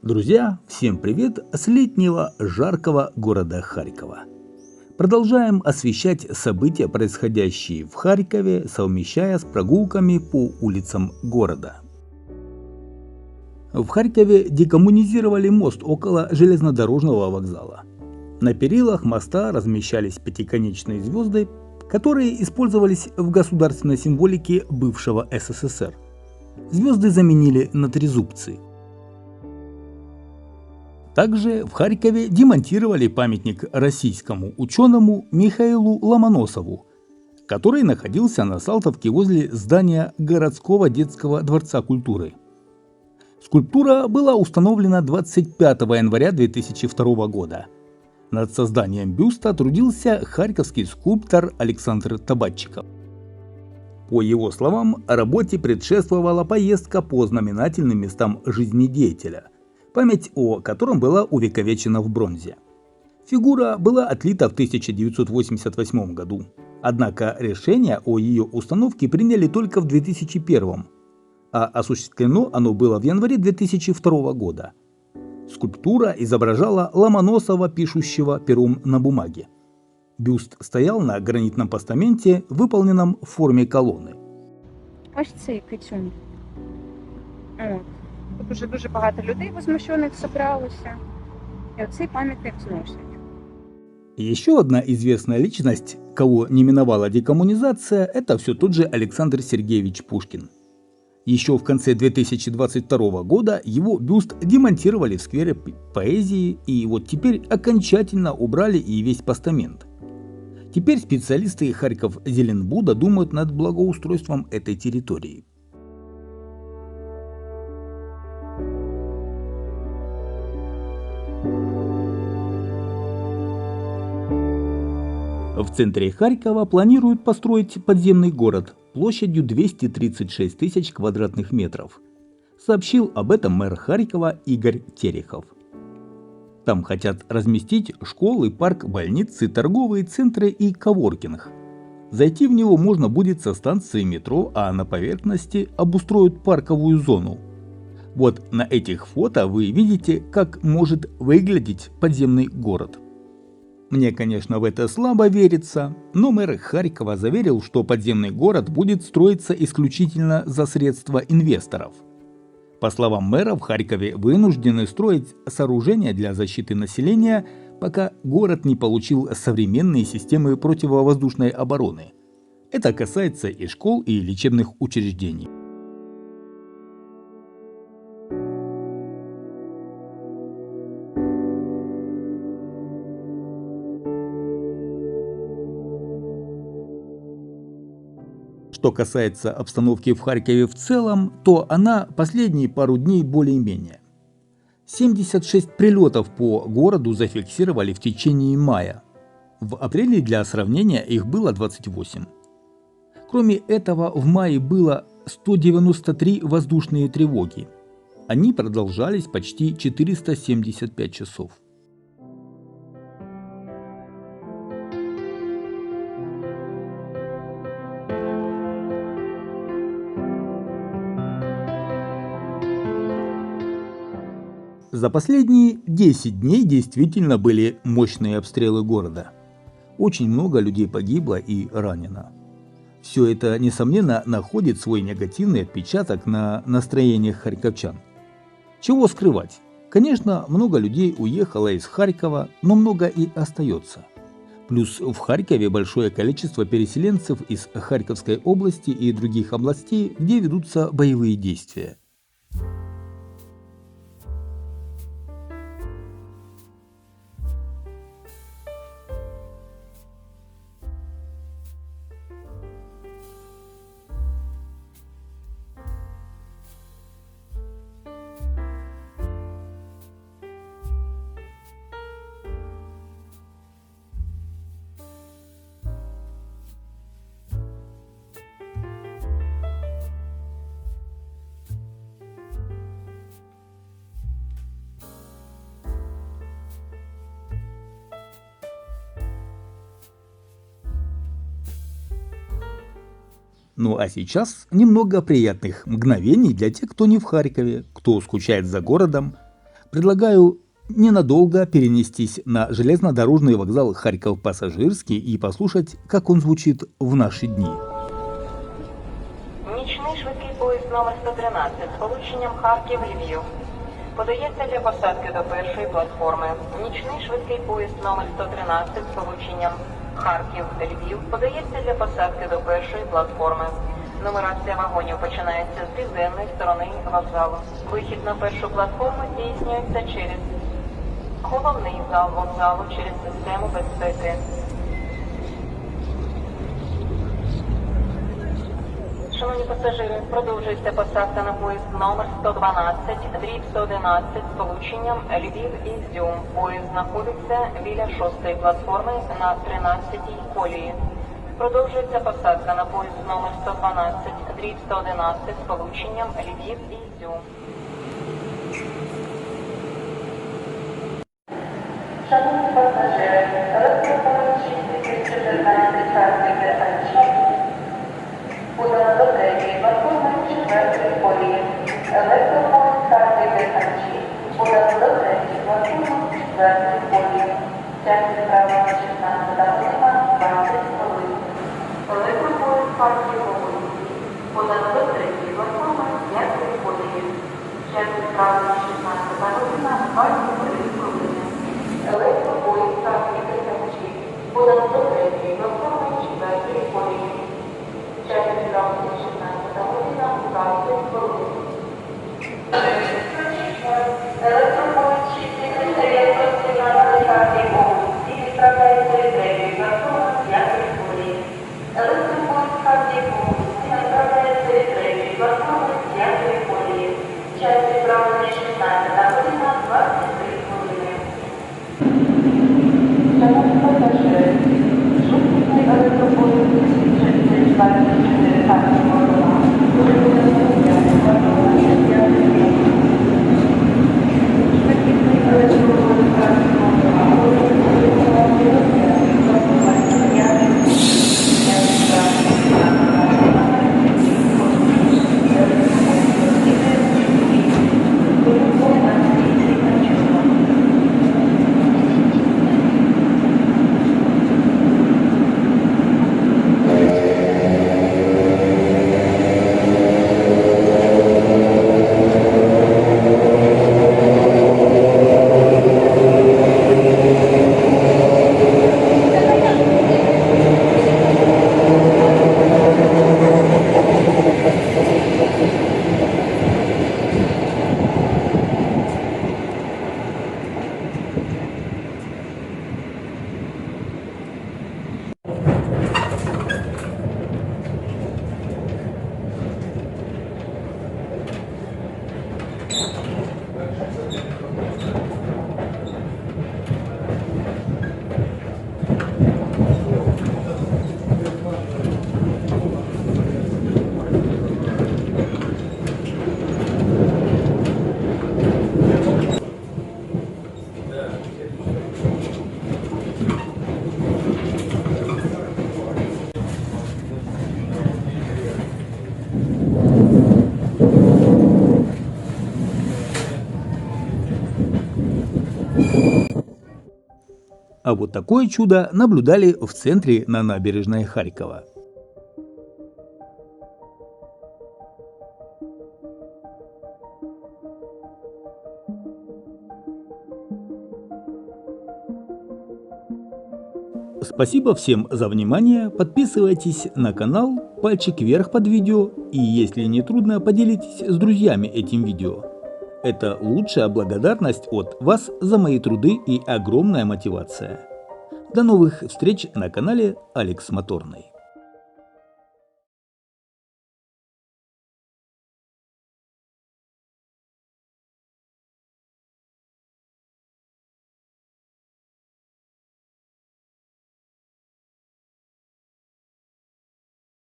Друзья, всем привет с летнего жаркого города Харькова. Продолжаем освещать события, происходящие в Харькове, совмещая с прогулками по улицам города. В Харькове декоммунизировали мост около железнодорожного вокзала. На перилах моста размещались пятиконечные звезды, которые использовались в государственной символике бывшего СССР. Звезды заменили на трезубцы. Также в Харькове демонтировали памятник российскому ученому Михаилу Ломоносову, который находился на Салтовке возле здания городского детского дворца культуры. Скульптура была установлена 25 января 2002 года. Над созданием бюста трудился харьковский скульптор Александр Табатчиков. По его словам, работе предшествовала поездка по знаменательным местам жизни деятеля, память о котором была увековечена в бронзе. Фигура была отлита в 1988 году, однако решение о ее установке приняли только в 2001, а осуществлено оно было в январе 2002 года. Скульптура изображала Ломоносова, пишущего пером на бумаге. Бюст стоял на гранитном постаменте, выполненном в форме колонны. Ось цей кицюнь. От. Тут уже дуже багато людей возмущених зібралося. І оцей пам'ятник зносять. Еще одна известная личность, кого не миновала декоммунизация, это все тот же Александр Сергеевич Пушкин. Еще в конце 2022 года его бюст демонтировали в сквере поэзии, и вот теперь окончательно убрали и весь постамент. Теперь специалисты Харьков-Зеленбуда думают над благоустройством этой территории. В центре Харькова планируют построить подземный город площадью 236 тысяч квадратных метров. Сообщил об этом мэр Харькова Игорь Терехов. Там хотят разместить школы, парк, больницы, торговые центры и коворкинг. Зайти в него можно будет со станции метро, а на поверхности обустроят парковую зону. Вот на этих фото вы видите, как может выглядеть подземный город. Мне, конечно, в это слабо верится, но мэр Харькова заверил, что подземный город будет строиться исключительно за средства инвесторов. По словам мэра, в Харькове вынуждены строить сооружения для защиты населения, пока город не получил современные системы противовоздушной обороны. Это касается и школ, и лечебных учреждений. Что касается обстановки в Харькове в целом, то она последние пару дней более-менее. 76 прилетов по городу зафиксировали в течение мая. В апреле для сравнения их было 28. Кроме этого, в мае было 193 воздушные тревоги. Они продолжались почти 475 часов. За последние 10 дней действительно были мощные обстрелы города. Очень много людей погибло и ранено. Все это, несомненно, находит свой негативный отпечаток на настроениях харьковчан. Чего скрывать? Конечно, много людей уехало из Харькова, но много и остается. Плюс в Харькове большое количество переселенцев из Харьковской области и других областей, где ведутся боевые действия. Ну а сейчас немного приятных мгновений для тех, кто не в Харькове, кто скучает за городом. предлагаю ненадолго перенестись на железнодорожный вокзал Харьков-Пассажирский и послушать, как он звучит в наши дни. Нічний швидкий поїзд номер 113 з полученням Харків-Львів подається для посадки до першої платформи. Нічний швидкий поїзд номер 113 з полученням Харків-Львів подається для посадки до першої платформи. Нумерація вагонів починається з південної сторони вокзалу. Вихід на першу платформу здійснюється через головний зал вокзалу через систему безпеки. Шановні пасажири, продовжується посадка на поїзд номер 112, дріб 111 з полученням Львів-Ізюм. Поїзд знаходиться біля 6-ї платформи на 13-й колії. Продовжується посадка на поїзд номер 112, дріб 111 з полученням Львів-Ізюм. Шановні пасажири, електропоїзд 6314 Харків-Дерганчик подано до третьої платформи 4-ї колії. Електропоїзд Харків-Дерганчик подано до третьої платформи 4-ї колії. Час відправлення 16 година 20 хвилин. Електропоїзд Харків-Волинський подано до третьої платформи 5-ї колії. Час відправлення 16 година 23 хвилини. Електропоїзд Харків-Дерганчик подано до третьої платформи 4-ї колії. Час відправлення 16 година 20 хвилин. Електропоїзд 6317 Харків-Волинський відправляється від третьої платформи 5-ї колії. Електропоїзд Харків-Волинський відправляється від третьої платформи 5-ї колії. Час відправлення 16 година 23 хвилини. Шановні пасажири, швидкісний електропоїзд 3424 Харків-Волинський буде подано платформи 5-ї колії. Швидкісний електропоїзд А вот такое чудо наблюдали в центре на набережной Харькова. Спасибо всем за внимание, подписывайтесь на канал, пальчик вверх под видео и если не трудно, поделитесь с друзьями этим видео. Это лучшая благодарность от вас за мои труды и огромная мотивация. До новых встреч на канале Алекс Моторный.